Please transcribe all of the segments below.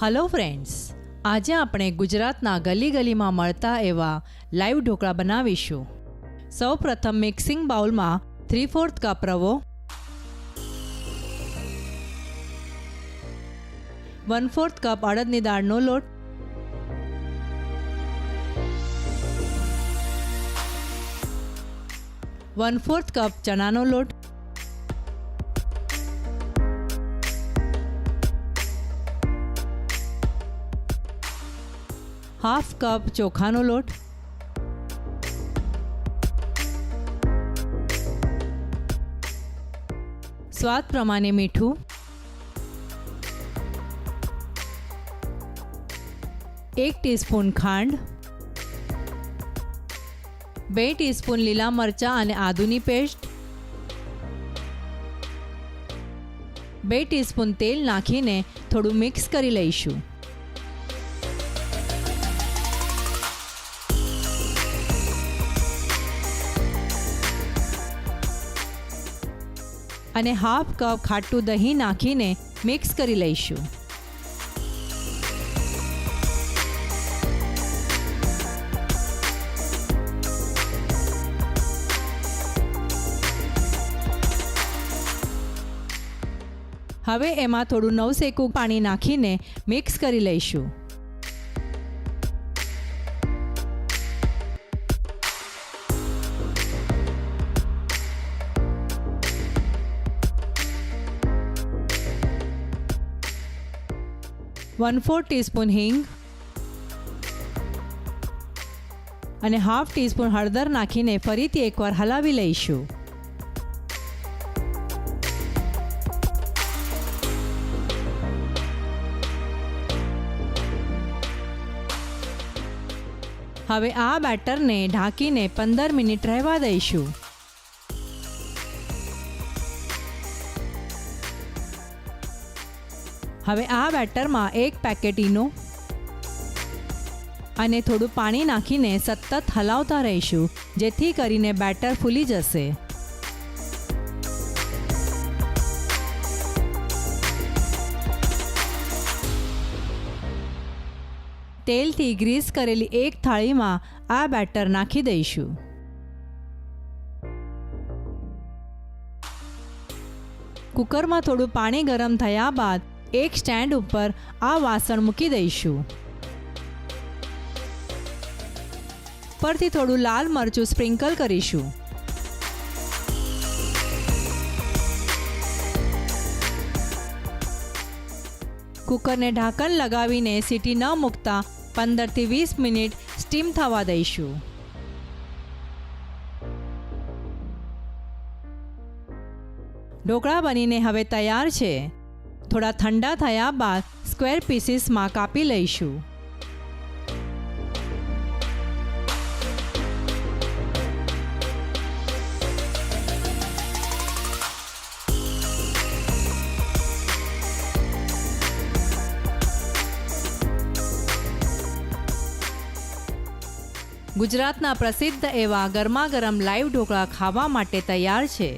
Hello friends, આજે આપણે ગુજરાતના ગલી ગલીમાં મળતા એવા લાઈવ ઢોકળા બનાવીશું। સૌપ્રથમ મિક્સિંગ બાઉલમાં 3/4 કપ રવો, 1/4 કપ અડદની દાળનો લોટ, 1/4 કપ ચણાનો લોટ, 1/2 કપ ચોખાનો લોટ, સ્વાદ પ્રમાણે મીઠું, 1 ટીસ્પૂન ખાંડ, 2 ટીસ્પૂન લીલા મરચાં અને આદુની પેસ્ટ, 2 ટીસ્પૂન તેલ નાખીને થોડું મિક્સ કરી લઈશું। અને 1/2 કપ ખાટું દહીં નાખીને મિક્સ કરી લઈશું। હવે એમાં થોડું નવસેકું પાણી નાખીને મિક્સ કરી લઈશું। वन-4 ટીસ્પૂન હિંગ અને 1/2 ટીસ્પૂન હળદર નાખીને ફરીથી એકવાર હલાવી લઈશું। હવે આ બેટરને ઢાંકીને 15 મિનિટ રહેવા દઈશું। હવે આ બેટરમાં 1 પેકેટ ઈનો અને થોડું પાણી નાખીને સતત હલાવતા રહીશું, જેથી કરીને બેટર ફૂલી જશે। તેલથી ગ્રીસ કરેલી એક થાળીમાં આ બેટર નાખી દઈશું। કુકરમાં થોડું પાણી ગરમ થયા બાદ એક સ્ટેન્ડ ઉપર આ વાસણ મૂકી દઈશું। પરથી થોડું લાલ મરચું સ્પ્રિંકલ કરીશું। કુકરને ઢાંકણ લગાવીને સીટી ન મૂકતા 15 થી 20 મિનિટ સ્ટીમ થવા દઈશું। ઢોકળા બનીને હવે તૈયાર છે। થોડા ઠંડા થયા બાદ સ્ક્વેર પીસીસમાં કાપી લઈશું। ગુજરાતના પ્રસિદ્ધ એવા ગરમાગરમ લાઈવ ઢોકળા ખાવા માટે તૈયાર છે।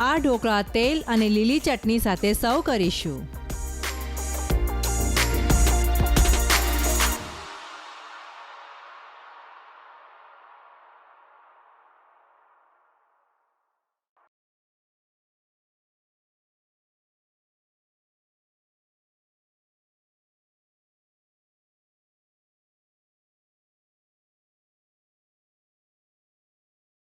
આ ઢોકળા તેલ અને લીલી ચટણી સાથે સર્વ કરીશું।